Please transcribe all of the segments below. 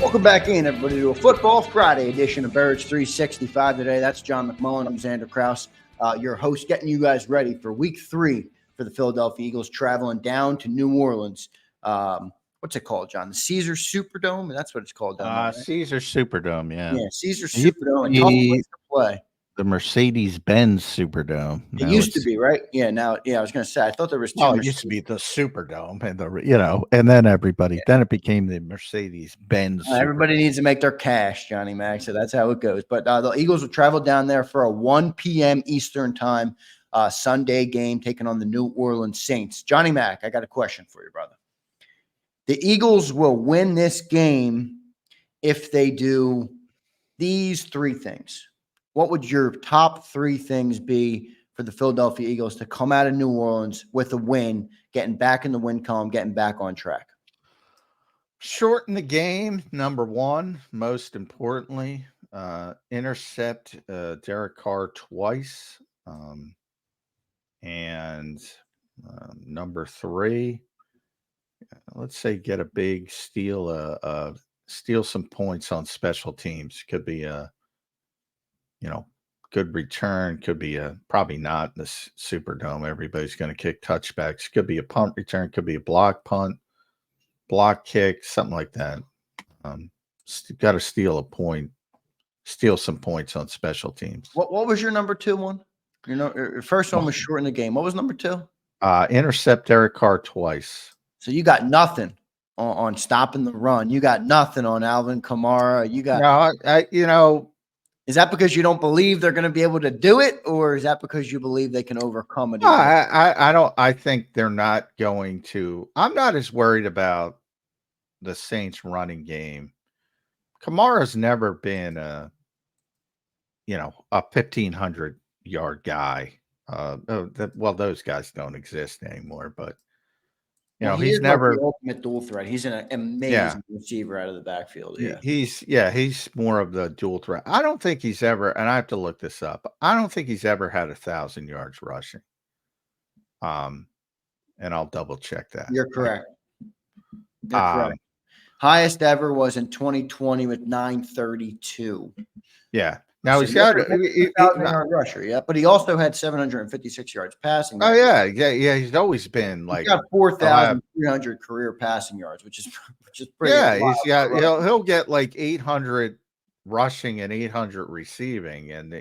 Welcome back in, everybody, to a Football Friday edition of Birds 365 today. That's John McMullen. I'm Zander Krause, your host, getting you guys ready for week 3 for the Philadelphia Eagles, traveling down to New Orleans. What's it called, John? The Caesar Superdome? That's what it's called down there, right? Caesar Superdome, yeah. Yeah, Caesar Superdome. A tough place to play. The Mercedes-Benz Superdome. It used to be, right? Yeah, now, I was going to say, I thought there was two. Oh, it used to be the Superdome, and and then then it became the Mercedes-Benz. Everybody needs to make their cash, Johnny Mac. So that's how it goes. But the Eagles will travel down there for a 1 p.m. Eastern time Sunday game, taking on the New Orleans Saints. Johnny Mac, I got a question for you, brother. The Eagles will win this game if they do these 3 things. What would your top 3 things be for the Philadelphia Eagles to come out of New Orleans with a win, getting back in the win column, getting back on track? Shorten the game, number 1, most importantly. Intercept Derek Carr twice. And number 3, let's say get a big steal, steal some points on special teams. Could be a good return. Could be probably not in the Superdome. Everybody's going to kick touchbacks. Could be a punt return. Could be a block punt, block kick, something like that. Got to steal some points on special teams. What was your number 2 one? Your first one was short in the game. What was number 2? Intercept Derek Carr twice. So you got nothing on stopping the run. You got nothing on Alvin Kamara. You got Is that because you don't believe they're going to be able to do it, or is that because you believe they can overcome it? I don't. I think they're not going to. I'm not as worried about the Saints running game. Kamara's never been a 1,500 yard guy. Those guys don't exist anymore, but he's never the ultimate dual threat. He's an amazing receiver out of the backfield. Yeah, he's more of the dual threat. I don't think he's ever, and I have to look this up. I don't think he's ever had 1,000 yards rushing. And I'll double check that. You're correct. Correct. Highest ever was in 2020 with 932. Yeah. Now he's got a 1,000-yard rusher, yeah, but he also had 756 yards passing. Oh yeah. He's always been like got 4,300 career passing yards, which is pretty. Yeah, he'll get like 800 rushing and 800 receiving, and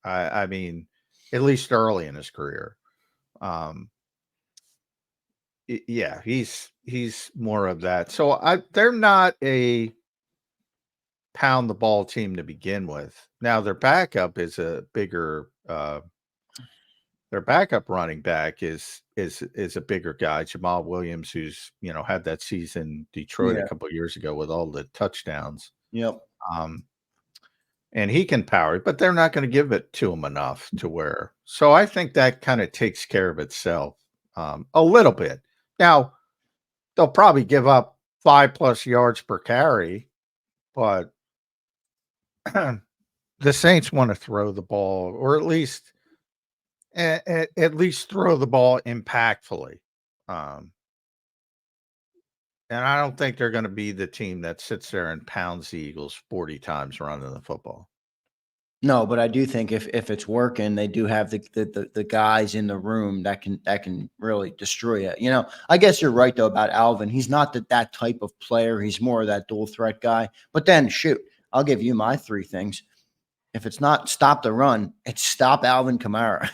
I mean, at least early in his career. He's more of that. So they're not a pound the ball team to begin with. Now their backup is a bigger their backup running back is a bigger guy, Jamal Williams, who's had that season Detroit a couple of years ago with all the touchdowns. Yep. And he can power it, but they're not going to give it to him enough to where. So I think that kind of takes care of itself a little bit. Now they'll probably give up 5+ yards per carry, but the Saints want to throw the ball, or at least throw the ball impactfully. And I don't think they're going to be the team that sits there and pounds the Eagles 40 times running the football. No, but I do think if it's working, they do have the guys in the room that can really destroy it. I guess you're right though about Alvin. He's not that type of player. He's more of that dual threat guy. But then shoot, I'll give you my 3 things. If it's not stop the run, it's stop Alvin Kamara.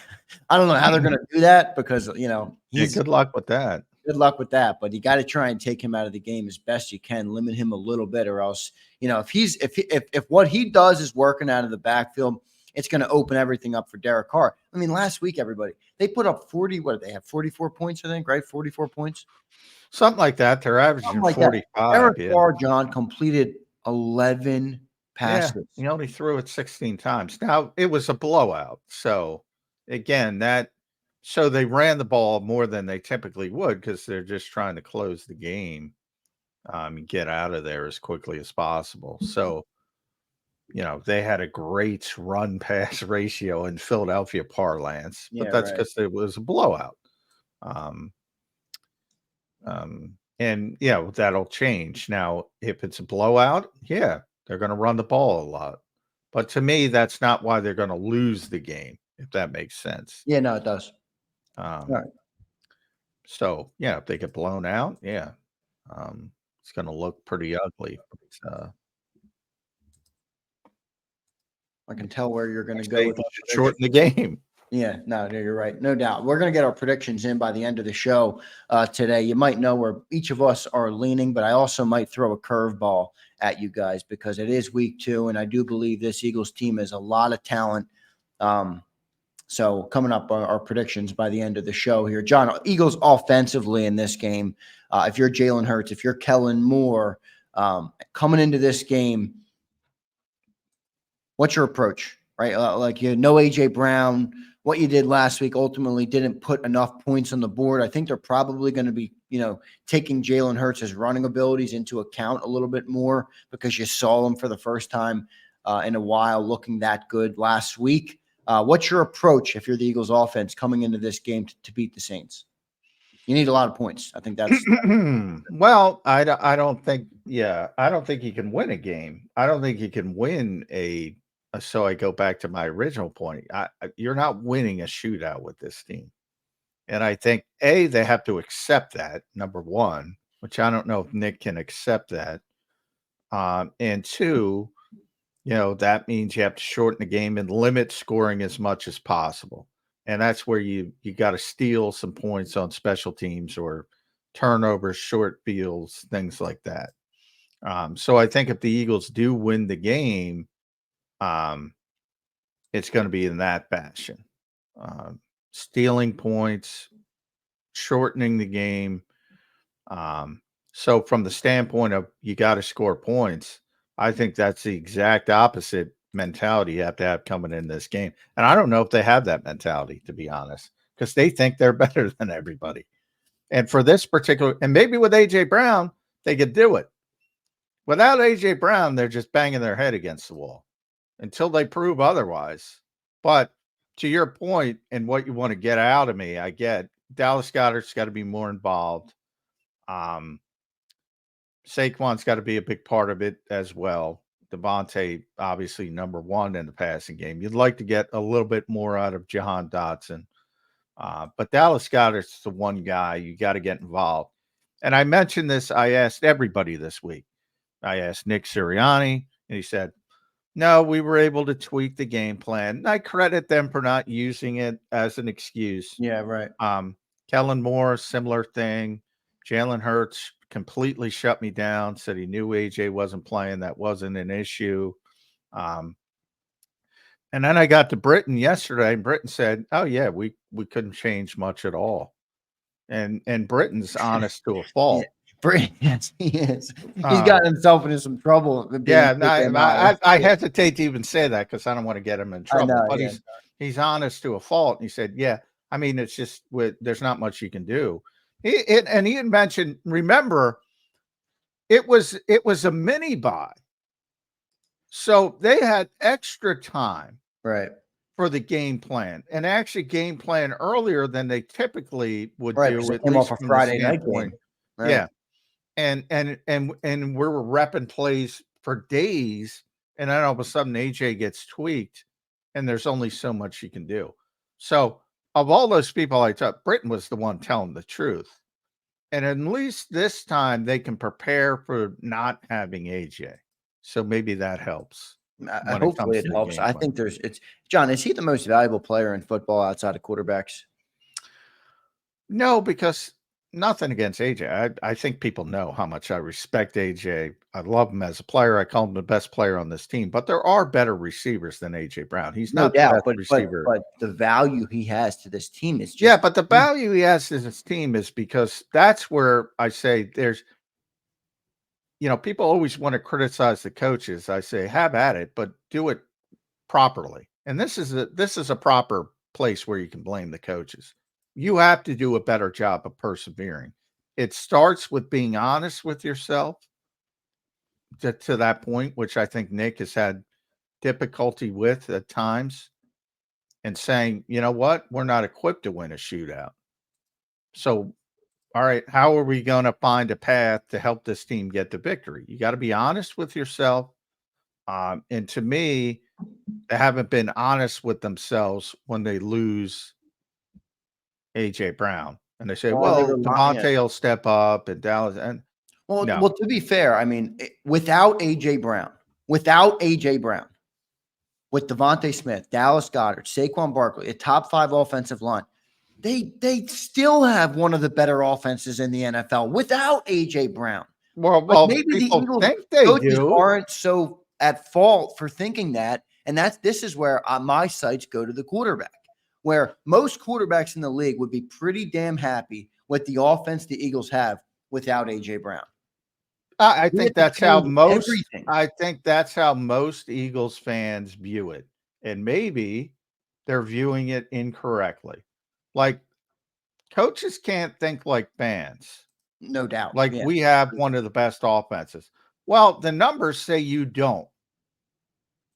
I don't know how they're going to do that because, good luck with that. Good luck with that. But you got to try and take him out of the game as best you can, limit him a little bit, or else, if what he does is working out of the backfield, it's going to open everything up for Derek Carr. I mean, last week, everybody, they put up 40. What did they have? 44 points, I think, right? 44 points. Something like that. They're averaging 45. Derek Carr, John, completed 11 passes. Yeah, he only threw it 16 times. Now it was a blowout. So again, so they ran the ball more than they typically would because they're just trying to close the game and get out of there as quickly as possible. So, they had a great run pass ratio in Philadelphia parlance, but that's because it was a blowout. And that'll change. Now, if it's a blowout, they're going to run the ball a lot. But to me, that's not why they're going to lose the game, if that makes sense. Yeah, no, it does. All right. So, if they get blown out, it's going to look pretty ugly. But, I can tell where you're going to go they with should shorten the game. Yeah, no, you're right. No doubt. We're going to get our predictions in by the end of the show today. You might know where each of us are leaning, but I also might throw a curveball at you guys because it is week 2, and I do believe this Eagles team has a lot of talent. So coming up are our predictions by the end of the show here. John, Eagles offensively in this game, if you're Jalen Hurts, if you're Kellen Moore, coming into this game, what's your approach, right? Like you know A.J. Brown, what you did last week ultimately didn't put enough points on the board. I think they're probably going to be, taking Jalen Hurts' running abilities into account a little bit more because you saw him for the first time in a while looking that good last week. What's your approach if you're the Eagles offense coming into this game to beat the Saints? You need a lot of points. I think that's well, I don't think he can win a game. I don't think he can win so I go back to my original point. You're not winning a shootout with this team. And I think they have to accept that, number one, which I don't know if Nick can accept that. And two, that means you have to shorten the game and limit scoring as much as possible. And that's where you got to steal some points on special teams or turnovers, short fields, things like that. So I think if the Eagles do win the game, it's going to be in that fashion. Stealing points, shortening the game. So from the standpoint of you got to score points, I think that's the exact opposite mentality you have to have coming in this game. And I don't know if they have that mentality, to be honest, because they think they're better than everybody. And for this particular, and maybe with A.J. Brown, they could do it. Without A.J. Brown, they're just banging their head against the wall until they prove otherwise. But to your point and what you want to get out of me, I get Dallas Goedert's got to be more involved. Saquon's got to be a big part of it as well. Devontae, obviously, number one in the passing game. You'd like to get a little bit more out of Jahan Dotson. But Dallas Goedert's the one guy you got to get involved. And I mentioned this. I asked everybody this week. I asked Nick Sirianni, and he said, no, we were able to tweak the game plan. And I credit them for not using it as an excuse. Yeah, right. Kellen Moore, similar thing. Jalen Hurts completely shut me down, said he knew AJ wasn't playing. That wasn't an issue. And then I got to Britton yesterday, and Britton said, oh, yeah, we couldn't change much at all. And Britton's honest to a fault. Yes, he is. He's gotten himself into some trouble. I hesitate to even say that because I don't want to get him in trouble. But he's honest to a fault. And he said, yeah, I mean, it's just there's not much you can do. And he had mentioned, remember, it was a mini bye. So they had extra time for the game plan, and actually game plan earlier than they typically would do. It came off a Friday night game. Right? Yeah. And we were repping plays for days, and then all of a sudden AJ gets tweaked, and there's only so much you can do. So of all those people I talked, Britton was the one telling the truth. And at least this time they can prepare for not having AJ. So maybe that helps. Hopefully it helps. I think John, is he the most valuable player in football outside of quarterbacks? No, because nothing against AJ. I think people know how much I respect AJ. I love him as a player. I call him the best player on this team. But there are better receivers than AJ Brown. He's not the best receiver. But the value he has to this team is but the value he has to this team is because that's where I say there's, people always want to criticize the coaches. I say, have at it, but do it properly. And this is a proper place where you can blame the coaches. You have to do a better job of persevering. It starts with being honest with yourself to that point, which I think Nick has had difficulty with at times, and saying, you know what, we're not equipped to win a shootout. So all right, how are we going to find a path to help this team get the victory? You got to be honest with yourself. And to me, they haven't been honest with themselves when they lose AJ Brown. And they say, Well, they well, rely, yeah. Devontae will step up and Dallas. And no, Well, to be fair, I mean, without AJ Brown, with Devontae Smith, Dallas Goedert, Saquon Barkley, a top 5 offensive line, they still have one of the better offenses in the NFL without AJ Brown. well, Maybe the people Eagles think they coaches do. aren't so at fault for thinking that, and this is where my sights go to the quarterback, where most quarterbacks in the league would be pretty damn happy with the offense the Eagles have without AJ Brown. I think that's how most. Everything. I think that's how most Eagles fans view it, and maybe they're viewing it incorrectly. Like coaches can't think like fans. No doubt. Like Yeah. we have one of the best offenses. Well, the numbers say you don't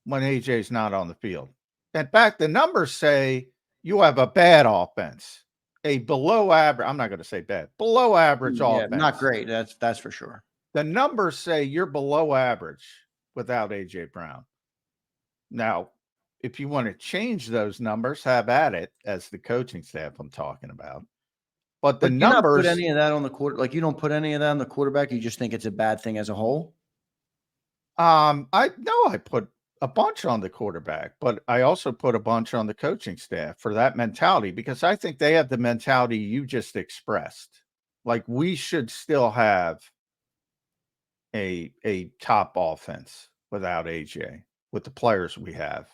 when AJ's not on the field. In fact, the numbers say you have a bad offense, a below average. I'm not going to say bad, below average offense. Not great. That's for sure. The numbers say you're below average without AJ Brown. Now, if you want to change those numbers, have at it, as the coaching staff I'm talking about. But the numbers, you not put any of that on the quarter, like you don't put any of that on the quarterback. You just think it's a bad thing as a whole. I put a bunch on the quarterback, but I also put a bunch on the coaching staff for that mentality, because I think they have the mentality you just expressed. Like we should still have a top offense without AJ, with the players we have.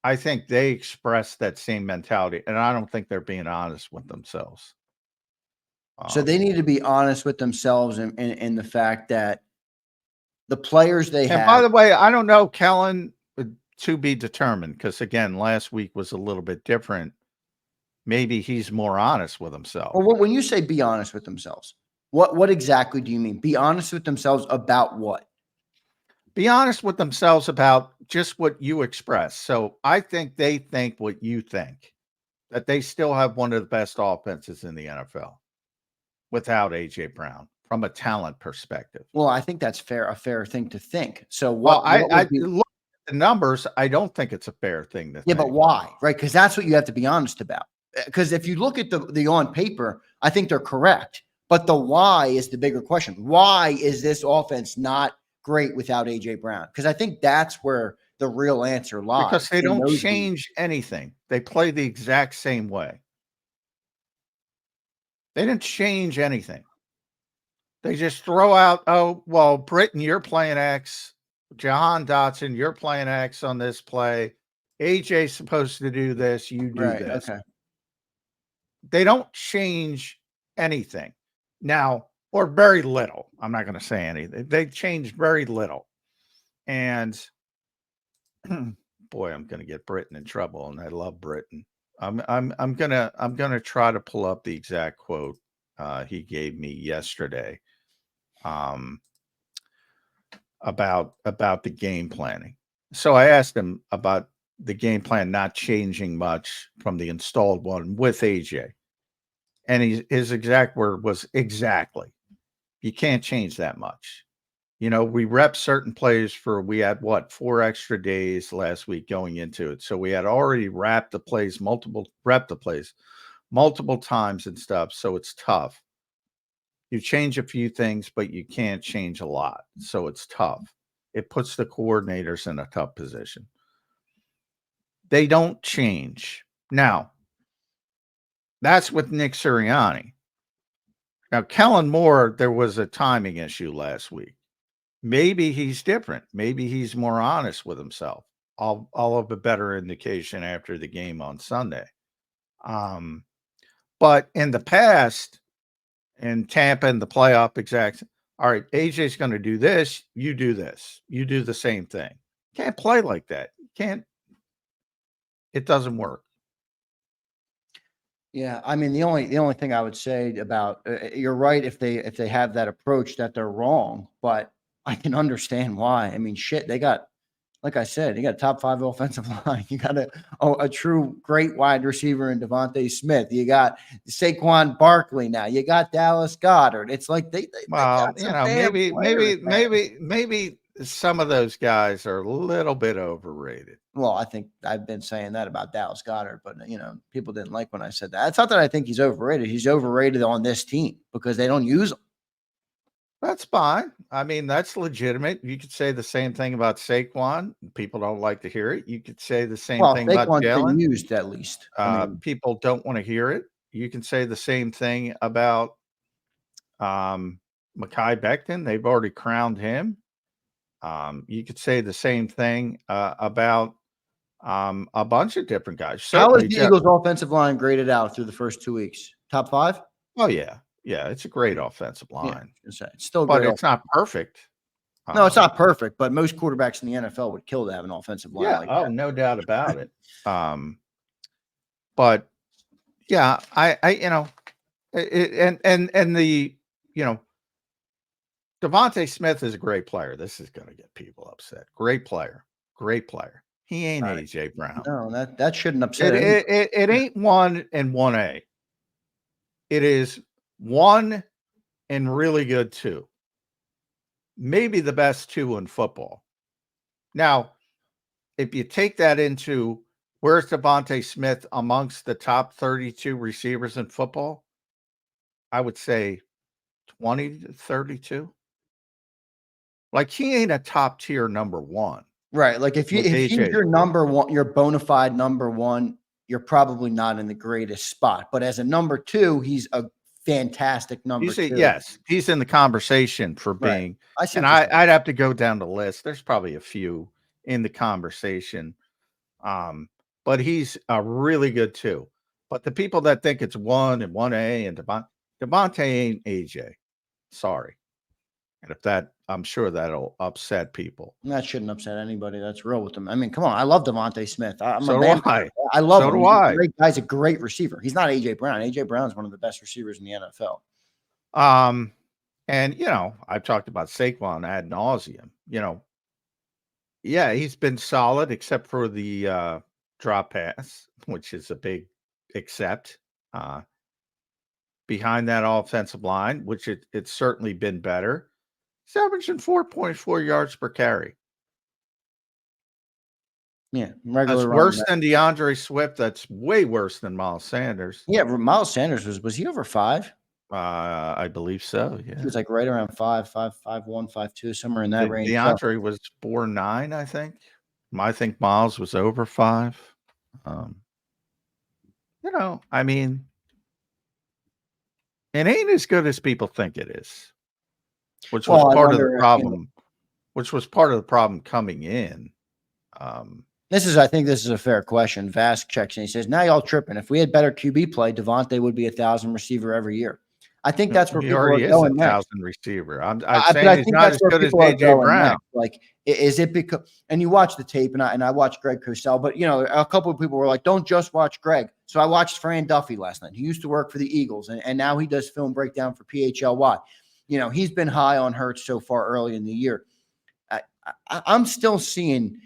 I think they express that same mentality, and I don't think they're being honest with themselves. So they need to be honest with themselves in the fact that the players they have. And by the way, I don't know, Kellen, to be determined, because again, last week was a little bit different. Maybe he's more honest with himself. Well, when you say be honest with themselves, what exactly do you mean? Be honest with themselves about what? Be honest with themselves about just what you express. So I think they think what you think, that they still have one of the best offenses in the NFL without AJ Brown from a talent perspective. Well, I think that's a fair thing to think. So look at the numbers. I don't think it's a fair thing to think. Yeah, but why? Right? Because that's what you have to be honest about. Because if you look at the on paper, I think they're correct. But the why is the bigger question. Why is this offense not great without AJ Brown? Because I think that's where the real answer lies. Because they don't change anything. They play the exact same way. They didn't change anything. They just throw out, oh, well, Britton, you're playing X. Jahan Dotson, you're playing X on this play. AJ's supposed to do this. You do this. Okay. They don't change anything now, or very little. I'm not going to say anything. They change very little. And boy, I'm going to get Britton in trouble, and I love Britton. I'm gonna try to pull up the exact quote he gave me yesterday about the game planning. So I asked him about the game plan not changing much from the installed one with AJ, and his exact word was exactly. You can't change that much. You know, we rep certain plays we had 4 extra days last week going into it. So we had already rep the plays multiple times and stuff. So it's tough. You change a few things, but you can't change a lot. So it's tough. It puts the coordinators in a tough position. They don't change. Now, that's with Nick Sirianni. Now, Kellen Moore, there was a timing issue last week. Maybe he's different. Maybe he's more honest with himself. I'll have a better indication after the game on Sunday. But in the past, in Tampa in the playoff exact, all right, AJ's going to do this. You do this. You do the same thing. Can't play like that. Can't. It doesn't work. Yeah, I mean the only thing I would say about you're right if they have that approach that they're wrong, but I can understand why. I mean, shit, they got like I said, you got a top 5 offensive line. You got a true great wide receiver in Devontae Smith. You got Saquon Barkley now. You got Dallas Goedert. It's like they Well, got some bad players, man. maybe some of those guys are a little bit overrated. Well, I think I've been saying that about Dallas Goedert, but people didn't like when I said that. It's not that I think he's overrated. He's overrated on this team because they don't use him. That's fine. I mean, that's legitimate. You could say the same thing about Saquon. People don't like to hear it. You could say the same thing about Saquon's been Jalen. used at least. People don't want to hear it. You can say the same thing about Mekhi Becton. They've already crowned him. You could say the same thing about a bunch of different guys. How is the Eagles' offensive line graded out through the first 2 weeks? Top 5? Oh, yeah. Yeah, it's a great offensive line. Yeah, it's still but great. It's not perfect. No, it's not perfect, but most quarterbacks in the NFL would kill to have an offensive line like that. No doubt about it. But yeah, Devontae Smith is a great player. This is going to get people upset. Great player. He ain't AJ Brown. No, that shouldn't upset it ain't 1 and 1A. It is 1 and really good 2. Maybe the best 2 in football. Now, if you take that into where's Devontae Smith amongst the top 32 receivers in football, I would say 20 to 32. Like he ain't a top tier number 1. Right. Like if he's your number 1, your bona fide number 1, you're probably not in the greatest spot. But as a number 2, he's a fantastic number 2. Yes, he's in the conversation for being. And I'd have to go down the list. There's probably a few in the conversation. But he's a really good 2. But the people that think it's 1 and 1A and Devontae ain't AJ. Sorry. And I'm sure that'll upset people. That shouldn't upset anybody. That's real with them. I mean, come on. I love Devontae Smith. I love him. He's a guy's a great receiver. He's not AJ Brown. AJ Brown's one of the best receivers in the NFL. And I've talked about Saquon ad nauseum. Yeah, he's been solid except for the drop pass, which is a big except. Behind that offensive line, which it's certainly been better. He's averaging 4.4 yards per carry. Yeah, that's worse than DeAndre Swift. That's way worse than Miles Sanders. Yeah, Miles Sanders was he over 5? I believe so. Yeah, he was like right around 5'1", 5'2", somewhere in that range. DeAndre was 4'9", I think. I think Miles was over 5. I mean, it ain't as good as people think it is. Which was part of the problem. Which was part of the problem coming in. I think this is a fair question. Vask checks and he says, "Now y'all tripping. If we had better QB play, Devontae would be 1,000 receiver every year." I think that's where people are going. 1,000 receiver. I'm saying he's not as good as AJ Brown. Next. Like, is it because? And you watch the tape, and I watched Greg Cosell, but a couple of people were like, "Don't just watch Greg." So I watched Fran Duffy last night. He used to work for the Eagles, and now he does film breakdown for PHLY. He's been high on Hurts so far early in the year. I'm still seeing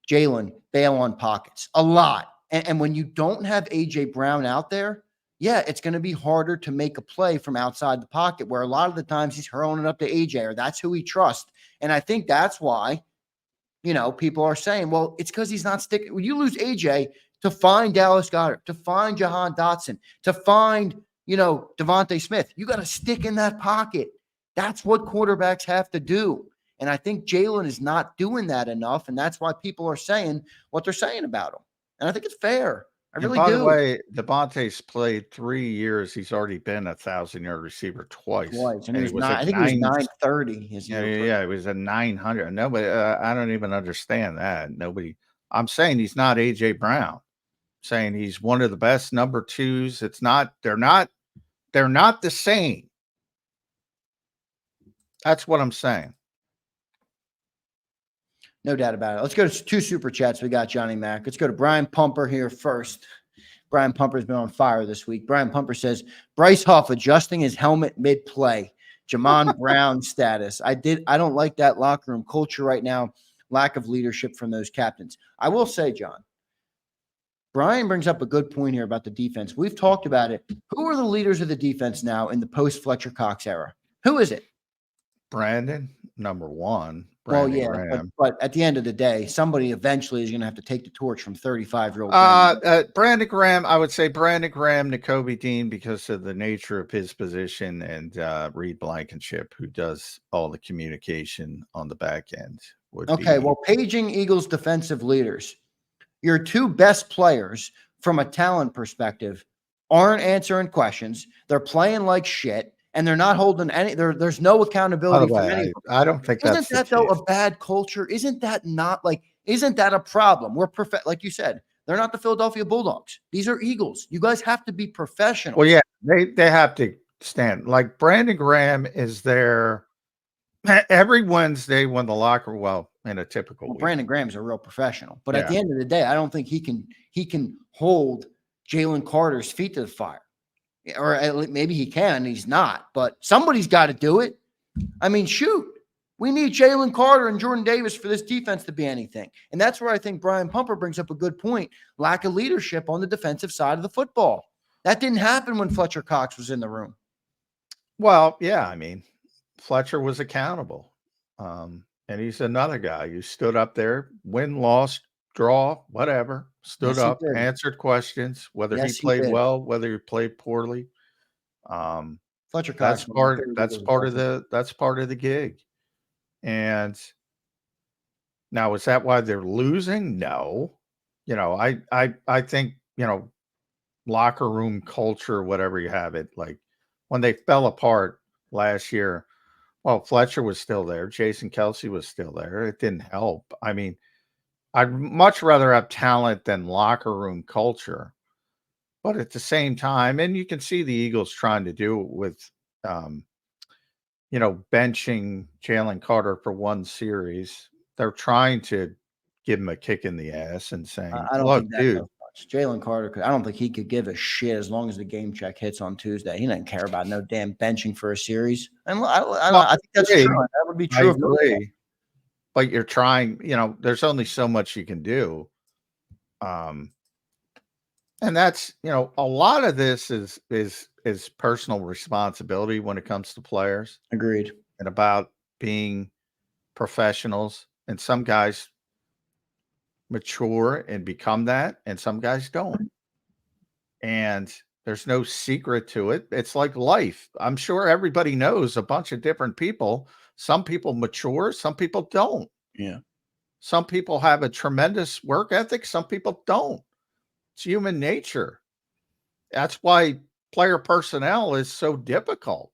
Jalen bail on pockets a lot. And when you don't have AJ Brown out there, yeah, it's going to be harder to make a play from outside the pocket where a lot of the times he's hurling it up to AJ or that's who he trusts. And I think that's why, people are saying, well, it's because he's not sticking. When you lose AJ to find Dallas Goedert, to find Jahan Dotson, to find, Devontae Smith, you got to stick in that pocket. That's what quarterbacks have to do. And I think Jalen is not doing that enough. And that's why people are saying what they're saying about him. And I think it's fair. I really do. By the way, Devontae's played 3 years. He's already been 1,000-yard receiver twice. And he was I think he was 930. Yeah, it was a 900. Nobody, I don't even understand that. I'm saying he's not AJ Brown. I'm saying he's one of the best number 2s. They're not the same. That's what I'm saying. No doubt about it. Let's go to 2 super chats. We got Johnny Mac. Let's go to Brian Pumper here first. Brian Pumper's been on fire this week. Brian Pumper says, Bryce Huff adjusting his helmet mid-play. Jamon Brown status. I don't like that locker room culture right now. lack of leadership from those captains. I will say, John, Brian brings up a good point here about the defense. We've talked about it. Who are the leaders of the defense now in the post-Fletcher Cox era? Who is it? Brandon, number one. Well, Brandon yeah, Graham. but at the end of the day, somebody eventually is going to have to take the torch from 35-year-old Brandon Graham, I would say Brandon Graham, N'Kobe Dean, because of the nature of his position, and Reed Blankenship, who does all the communication on the back end. Okay, well, paging Eagles defensive leaders, your two best players from a talent perspective aren't answering questions. They're playing like shit, and they're not holding any. There's no accountability from anyone. I don't think Isn't that though a bad culture? Isn't that not like? Isn't that a problem? We're like you said, they're not the Philadelphia Bulldogs. These are Eagles. You guys have to be professional. Well, yeah, they have to stand. Like Brandon Graham is there every Wednesday when the locker. Well, in a typical week. Brandon Graham's a real professional, but at the end of the day, I don't think he can hold Jalen Carter's feet to the fire. Or maybe he can, he's not, but somebody's got to do it. I mean, shoot, we need Jalen Carter and Jordan Davis for this defense to be anything. And that's where I think Brian Pumper brings up a good point. Lack of leadership on the defensive side of the football. That didn't happen when Fletcher Cox was in the room. Well, yeah, I mean, Fletcher was accountable. And he's another guy who stood up there, win, loss, draw, whatever, stood up, answered questions, whether he played well, whether he played poorly. Fletcher Cox, that's part of the gig. And now, is that why they're losing? No. I think, locker room culture, whatever you have it, like when they fell apart last year, well, Fletcher was still there. Jason Kelsey was still there. It didn't help. I mean, I'd much rather have talent than locker room culture. But at the same time, and you can see the Eagles trying to do it with, benching Jalen Carter for one series. They're trying to give him a kick in the ass and saying, look, dude. Jalen Carter, I don't think he could give a shit as long as the game check hits on Tuesday. He doesn't care about no damn benching for a series. And I think that's true. That would be true. But you're trying, there's only so much you can do. And that's, a lot of this is personal responsibility when it comes to players. Agreed. And about being professionals. And some guys mature and become that, and some guys don't. And there's no secret to it. It's like life. I'm sure everybody knows a bunch of different people. Some people mature, some people don't. Yeah. Some people have a tremendous work ethic, some people don't. It's human nature. That's why player personnel is so difficult.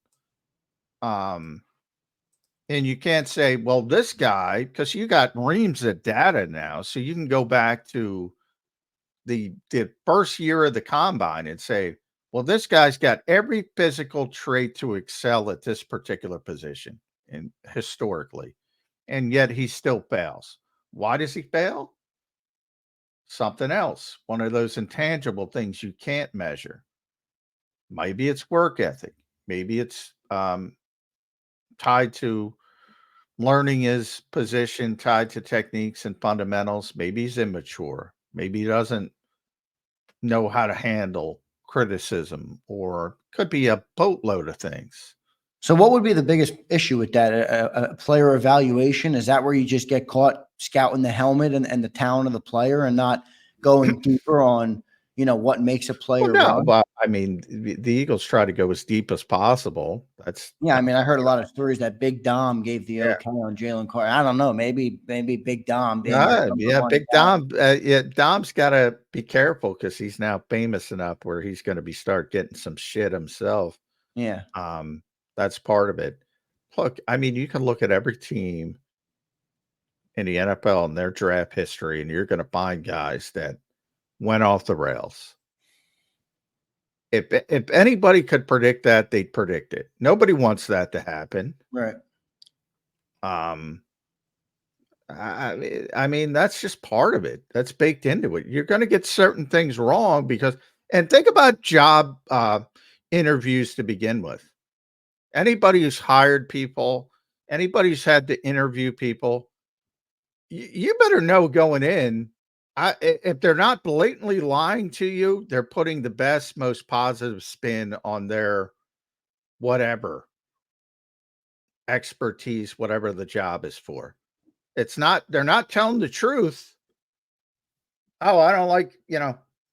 And you can't say, well, this guy, because you got reams of data now, so you can go back to the first year of the combine and say, well, this guy's got every physical trait to excel at this particular position, and historically, and yet he still fails. Why does he fail? Something else, one of those intangible things you can't measure. Maybe it's work ethic. Maybe it's tied to learning his position, tied to techniques and fundamentals. Maybe he's immature. Maybe he doesn't know how to handle criticism, or could be a boatload of things. So what would be the biggest issue with that? A player evaluation? Is that where you just get caught scouting the helmet and the talent of the player and not going deeper on, what makes a player? Well, no, but I mean, the Eagles try to go as deep as possible. I mean, I heard a lot of stories that Big Dom gave the okay on Jalen Carter. I don't know, maybe Big Dom. Big Dom. Dom's got to be careful because he's now famous enough where he's going to start getting some shit himself. Yeah. That's part of it. Look, I mean, you can look at every team in the NFL and their draft history, and you're going to find guys that went off the rails. If anybody could predict that, they'd predict it. Nobody wants that to happen. Right. I mean, that's just part of it. That's baked into it. You're going to get certain things wrong and think about job interviews to begin with. Anybody who's hired people, anybody who's had to interview people, you better know going in. If they're not blatantly lying to you, they're putting the best, most positive spin on their whatever expertise, whatever the job is for. They're not telling the truth. Oh, I don't like,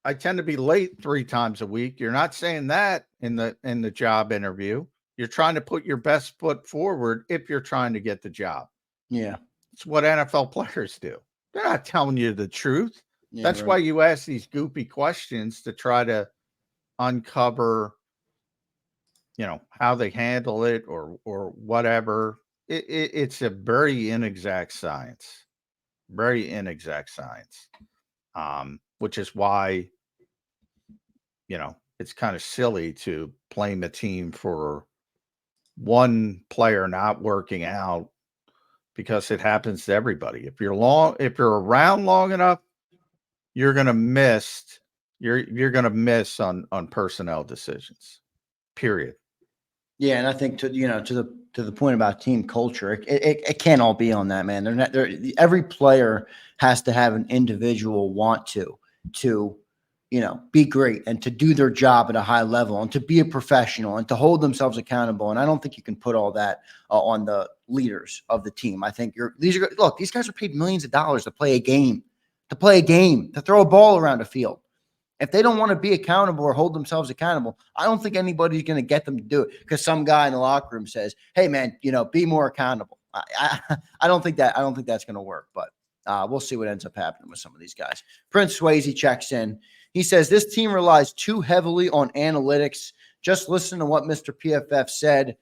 I tend to be late 3 times a week. You're not saying that in the job interview. You're trying to put your best foot forward if you're trying to get the job. Yeah. It's what NFL players do. They're not telling you the truth. Yeah, That's right. why you ask these goofy questions to try to uncover, how they handle it or whatever. It's a very inexact science. Very inexact science. Which is why, it's kind of silly to blame a team for one player not working out because it happens to everybody. If you're around long enough, you're gonna miss on personnel decisions. Period. Yeah, and I think to the point about team culture, it can't all be on that, man. Every player has to have an individual want to be great and to do their job at a high level and to be a professional and to hold themselves accountable. And I don't think you can put all that on the leaders of the team. I think these guys are paid millions of dollars to play a game, to throw a ball around a field. If they don't want to be accountable or hold themselves accountable, I don't think anybody's going to get them to do it because some guy in the locker room says, "Hey, man, be more accountable." I don't think that's going to work, but we'll see what ends up happening with some of these guys. Prince Swayze checks in. He says this team relies too heavily on analytics. Just listen to what Mr. PFF said.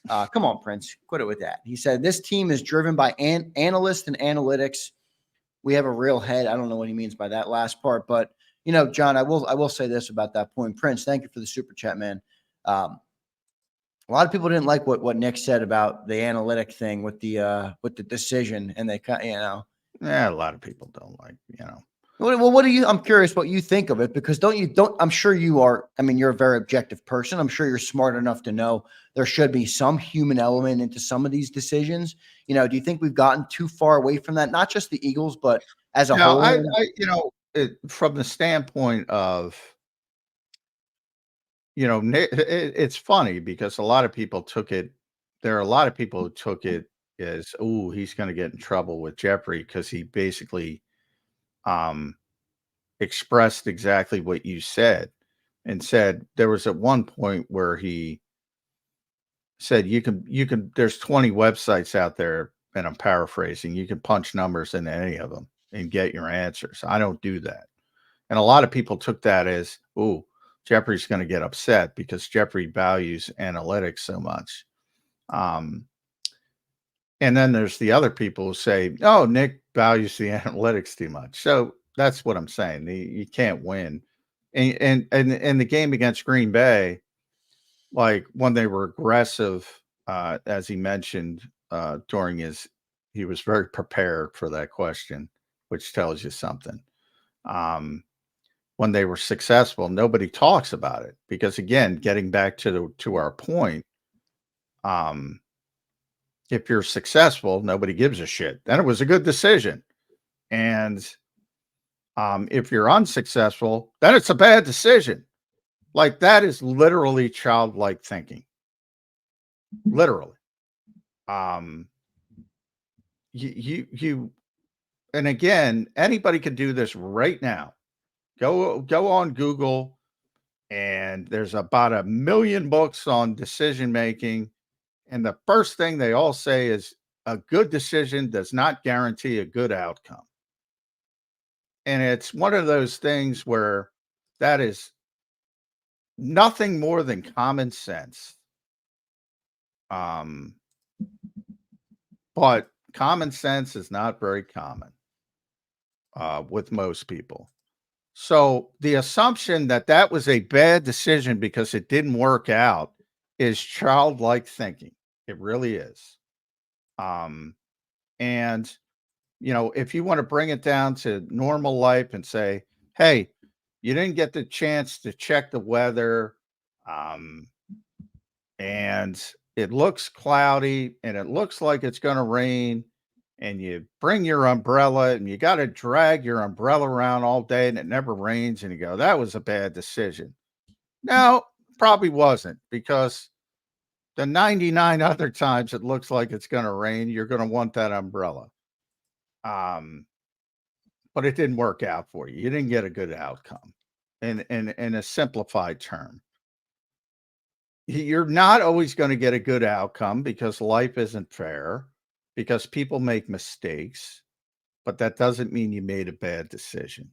Come on, Prince, quit it with that. He said this team is driven by analysts and analytics. We have a real head. I don't know what he means by that last part, but John, I will say this about that point. Prince, thank you for the super chat, man. A lot of people didn't like what Nick said about the analytic thing with the decision, and they Yeah, a lot of people don't like. Well, what do you? I'm curious what you think of it because I'm sure you are. I mean, you're a very objective person. I'm sure you're smart enough to know there should be some human element into some of these decisions. Do you think we've gotten too far away from that? Not just the Eagles, but as a whole. From the standpoint of, it's funny because a lot of people took it. There are a lot of people who took it as, oh, he's going to get in trouble with Jeffrey because he basically expressed exactly what you said and said there was at one point where he said you can there's 20 websites out there, and I'm paraphrasing, you can punch numbers into any of them and get your answers. I don't do that. And a lot of people took that as, oh, Jeffrey's going to get upset because Jeffrey values analytics so much. And then there's the other people who say, oh, Nick values the analytics too much. So that's what I'm saying. You can't win. And the game against Green Bay, like when they were aggressive, as he mentioned he was very prepared for that question, which tells you something. When they were successful, nobody talks about it because, again, getting back to our point, if you're successful, nobody gives a shit. Then it was a good decision. And if you're unsuccessful, then it's a bad decision. Like, that is literally childlike thinking. Literally. And again, anybody can do this right now. Go on Google, and there's about 1 million books on decision making. And the first thing they all say is a good decision does not guarantee a good outcome. And it's one of those things where that is nothing more than common sense. But common sense is not very common with most people. So the assumption that that was a bad decision because it didn't work out is childlike thinking. It really is. And, if you want to bring it down to normal life and say, hey, you didn't get the chance to check the weather, and it looks cloudy and it looks like it's going to rain, and you bring your umbrella and you got to drag your umbrella around all day and it never rains, and you go, that was a bad decision. No, probably wasn't, because the 99 other times it looks like it's going to rain, you're going to want that umbrella. But it didn't work out for you. You didn't get a good outcome. In a simplified term, you're not always going to get a good outcome, because life isn't fair, because people make mistakes, but that doesn't mean you made a bad decision.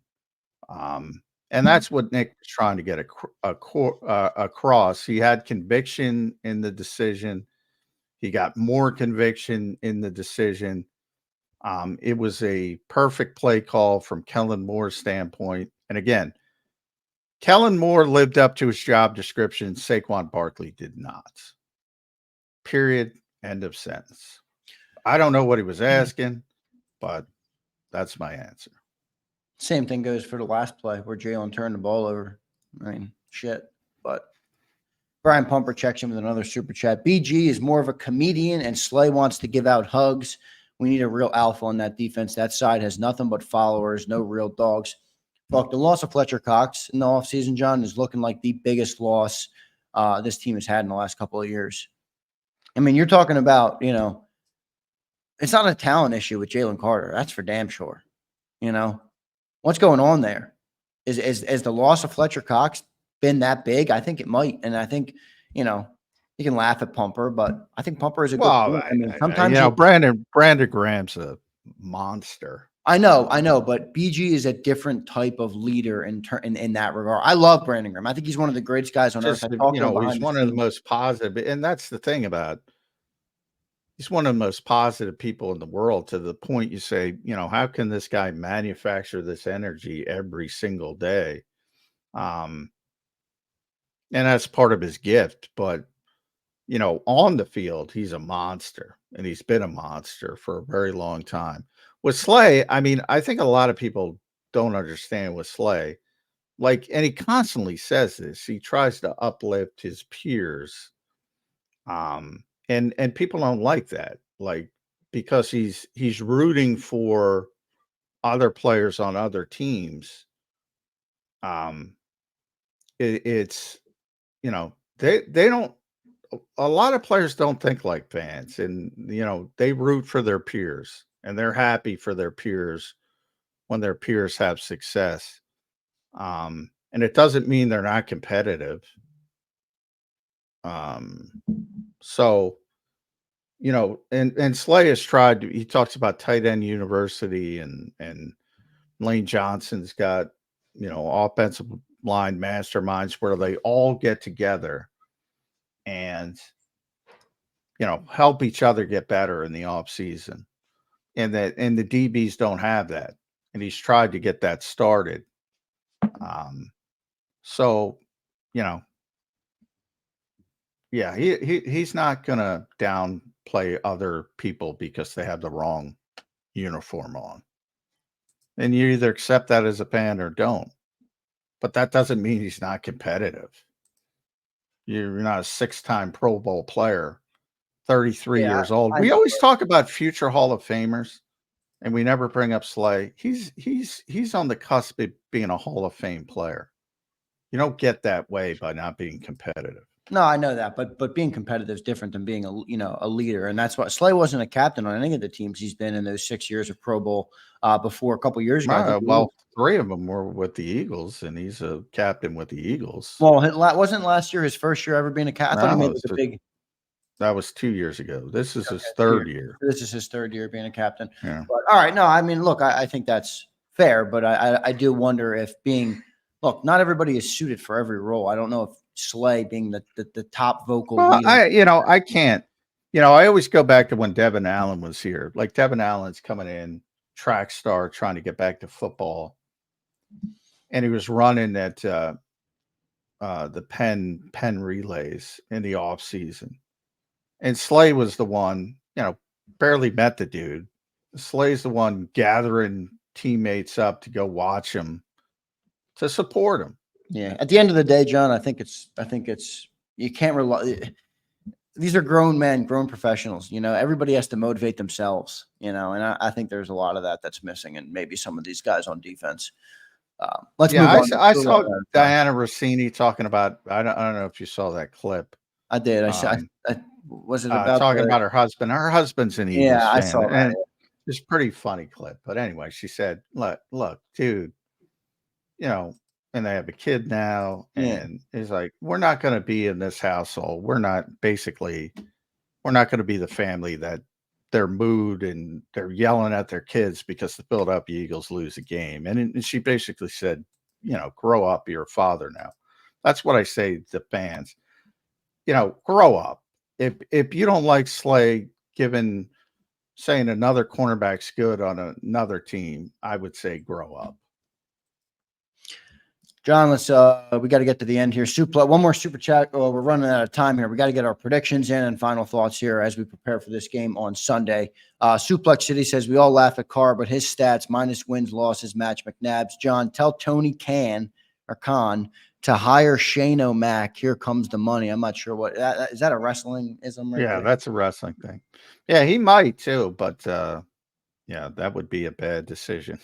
And that's what Nick was trying to get across. He had conviction in the decision. He got more conviction in the decision. It was a perfect play call from Kellen Moore's standpoint. And again, Kellen Moore lived up to his job description. Saquon Barkley did not. Period. End of sentence. I don't know what he was asking, but that's my answer. Same thing goes for the last play where Jalen turned the ball over. I mean, shit. But Brian Pumper checks in with another super chat. BG is more of a comedian, and Slay wants to give out hugs. We need a real alpha on that defense. That side has nothing but followers, no real dogs. Look, the loss of Fletcher Cox in the offseason, John, is looking like the biggest loss this team has had in the last couple of years. I mean, you're talking about, it's not a talent issue with Jalen Carter. That's for damn sure. What's going on there? Is the loss of Fletcher Cox been that big? I think it might. And I think, you can laugh at Pumper, but I think Pumper is a good player. I mean, sometimes Brandon Graham's a monster. I know, but BG is a different type of leader in that regard. I love Brandon Graham. I think he's one of the greatest guys on earth. He's one of the most positive, and that's the thing about. He's one of the most positive people in the world, to the point you say, how can this guy manufacture this energy every single day? And that's part of his gift. But, on the field, he's a monster, and he's been a monster for a very long time. With Slay, I mean, I think a lot of people don't understand with Slay. And he constantly says this. He tries to uplift his peers. And people don't like that, because he's rooting for other players on other teams. It's they don't. A lot of players don't think like fans, and they root for their peers, and they're happy for their peers when their peers have success. And it doesn't mean they're not competitive. So, and Slay has tried to, he talks about tight end university, and Lane Johnson's got, offensive line masterminds where they all get together and, help each other get better in the off season. And the DBs don't have that. And he's tried to get that started. So, yeah, he's not going to downplay other people because they have the wrong uniform on. And you either accept that as a fan or don't. But that doesn't mean he's not competitive. You're not a 6-time Pro Bowl player, 33 years old. We always talk about future Hall of Famers, and we never bring up Slay. He's on the cusp of being a Hall of Fame player. You don't get that way by not being competitive. No, I know that, but being competitive is different than being a leader, and that's why Slay wasn't a captain on any of the teams he's been in those 6 years of Pro Bowl before a couple years ago. Well, 3 of them were with the Eagles, and he's a captain with the Eagles. Well, wasn't last year his first year ever being a captain? I thought he made the big. That was 2 years ago. This is his third year. This is his third year being a captain. Yeah. But, all right, no, I mean, look, I think that's fair, but I do wonder if not everybody is suited for every role. I don't know if Slay being the top vocal leader. I can't. I always go back to when Devin Allen was here. Like, Devin Allen's coming in, track star, trying to get back to football, and he was running at the Penn relays in the off season. And Slay was the one, barely met the dude. Slay's the one gathering teammates up to go watch him, to support him. Yeah. At the end of the day, John, I think it's you can't rely. these are grown men, grown professionals. Everybody has to motivate themselves. And I think there's a lot of that's missing, and maybe some of these guys on defense. Let's move on. I saw Diana Rossini talking about. I don't know if you saw that clip. I did. I saw. Was it about talking about her husband? Her husband's an Eagles fan. I saw that. And it's a pretty funny clip. But anyway, she said, "Look, dude, and they have a kid now, and it's like we're not going to be in this household. We're not going to be the family that their mood and they're yelling at their kids because the Philadelphia Eagles lose a game." And she basically said, grow up. You're a father now. That's what I say to fans. Grow up. If you don't like Slay saying another cornerback's good on another team, I would say grow up. John, let's we got to get to the end here. One more super chat. Oh, we're running out of time here. We got to get our predictions in and final thoughts here as we prepare for this game on Sunday. Suplex City says we all laugh at Carr, but his stats minus wins, losses match McNabb's. John, tell Tony Khan to hire Shane O'Mac. Here comes the money. I'm not sure what is that a wrestling-ism right there? That's a wrestling thing. Yeah, he might too, but that would be a bad decision.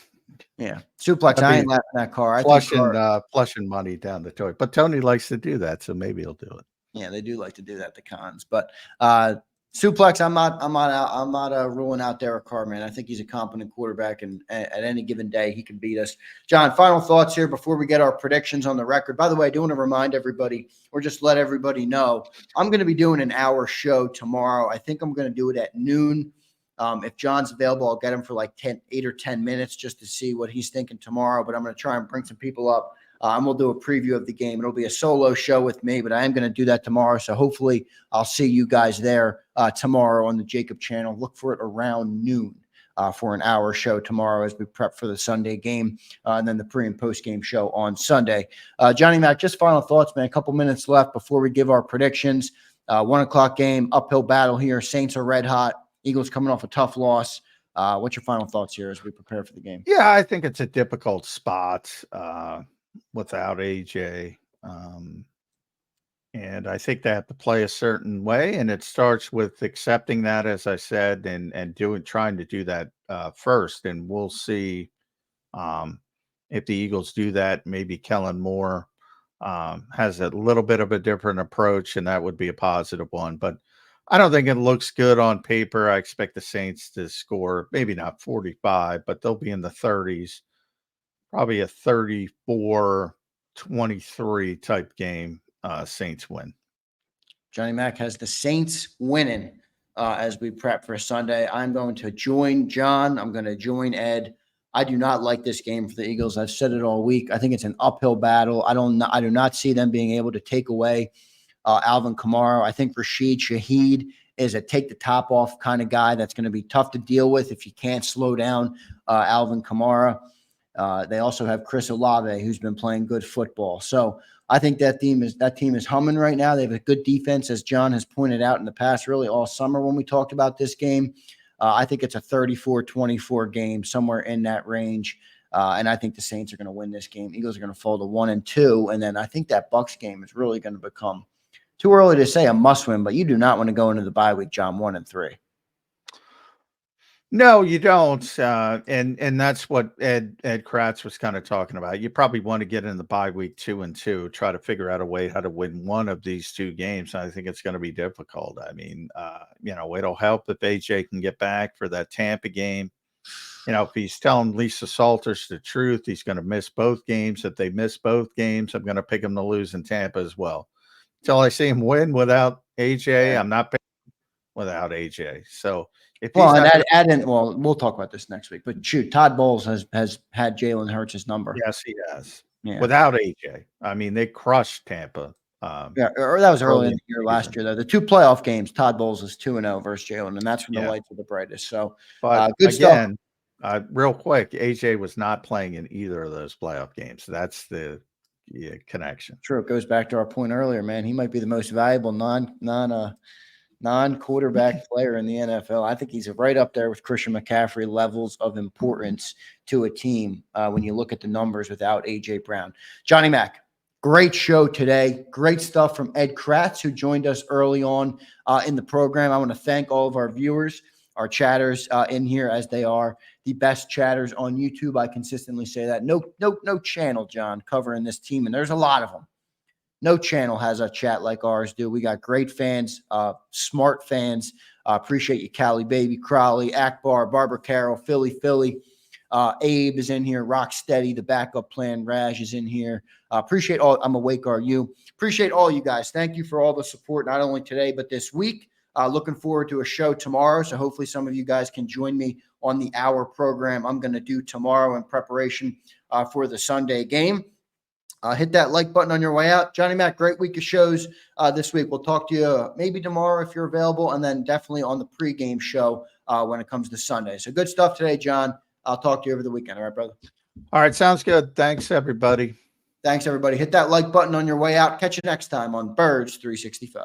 Yeah, Suplex. I ain't laughing at Carr. Flushing money down the toilet. But Tony likes to do that, so maybe he'll do it. Yeah, they do like to do that, the cons. But Suplex, I'm not ruling out Derek Carr, man. I think he's a competent quarterback, and at any given day he can beat us. John, final thoughts here before we get our predictions on the record. By the way, I do want to remind everybody, or just let everybody know, I'm going to be doing an hour show tomorrow. I think I'm going to do it at noon. If John's available, I'll get him for like 8 or 10 minutes just to see what he's thinking tomorrow. But I'm going to try and bring some people up, and we'll do a preview of the game. It'll be a solo show with me, but I am going to do that tomorrow. So hopefully I'll see you guys there tomorrow on the JAKIB channel. Look for it around noon for an hour show tomorrow as we prep for the Sunday game, and then the pre and post game show on Sunday. Johnny Mac, just final thoughts, man. A couple minutes left before we give our predictions. 1 o'clock game, uphill battle here. Saints are red hot. Eagles coming off a tough loss. What's your final thoughts here as we prepare for the game? Yeah, I think it's a difficult spot without AJ. And I think they have to play a certain way. And it starts with accepting that, as I said, and trying to do that first. And we'll see if the Eagles do that. Maybe Kellen Moore has a little bit of a different approach, and that would be a positive one. But I don't think it looks good on paper. I expect the Saints to score, maybe not 45, but they'll be in the 30s, probably a 34-23 type game. Saints win. Johnny Mac has the Saints winning as we prep for Sunday. I'm going to join John. I'm going to join Ed. I do not like this game for the Eagles. I've said it all week. I think it's an uphill battle. I do not see them being able to take away Alvin Kamara. I think Rashid Shaheed is a take the top off kind of guy that's going to be tough to deal with if you can't slow down Alvin Kamara. They also have Chris Olave, who's been playing good football. So I think that team is humming right now. They have a good defense, as John has pointed out in the past, really all summer when we talked about this game. I think it's a 34-24 game, somewhere in that range. And I think the Saints are going to win this game. Eagles are going to fall to 1-2. And then I think that Bucs game is really going to become too early to say a must win, but you do not want to go into the bye week, John, 1-3. No, you don't. And that's what Ed Kratz was kind of talking about. You probably want to get in the bye week 2-2, try to figure out a way how to win one of these two games. I think it's going to be difficult. I mean, it'll help if AJ can get back for that Tampa game. If he's telling Lisa Salters the truth, he's going to miss both games. If they miss both games, I'm going to pick him to lose in Tampa as well. Until I see him win without AJ, I'm not picking without AJ. So we'll talk about this next week. But shoot, Todd Bowles has had Jalen Hurts' number. Yes, he has. Yeah. Without AJ, I mean, they crushed Tampa. Or that was early in the year last year, though. The two playoff games, Todd Bowles is 2-0 versus Jalen, and that's when the lights are the brightest. So, but good again, stuff. Real quick, AJ was not playing in either of those playoff games. That's the connection. True. It goes back to our point earlier, man. He might be the most valuable non-quarterback player in the NFL. I think he's right up there with Christian McCaffrey levels of importance to a team when you look at the numbers without A.J. Brown. Johnny Mac, Great show today. Great stuff from Ed Kratz, who joined us early on in the program. I want to thank all of our viewers, our chatters in here, as they are the best chatters on YouTube. I consistently say that. No channel, John, covering this team, and there's a lot of them. No channel has a chat like ours do. We got great fans, smart fans. Appreciate you, Cali Baby, Crowley, Akbar, Barbara Carroll, Philly. Abe is in here. Rocksteady, the backup plan. Raj is in here. Appreciate all. I'm awake. Are you? Appreciate all you guys. Thank you for all the support, not only today but this week. Looking forward to a show tomorrow. So hopefully some of you guys can join me on the hour program I'm going to do tomorrow in preparation for the Sunday game. Hit that like button on your way out. Johnny Mac, great week of shows this week. We'll talk to you maybe tomorrow if you're available, and then definitely on the pregame show when it comes to Sunday. So good stuff today, John. I'll talk to you over the weekend. All right, brother? All right, sounds good. Thanks, everybody. Thanks, everybody. Hit that like button on your way out. Catch you next time on Birds 365.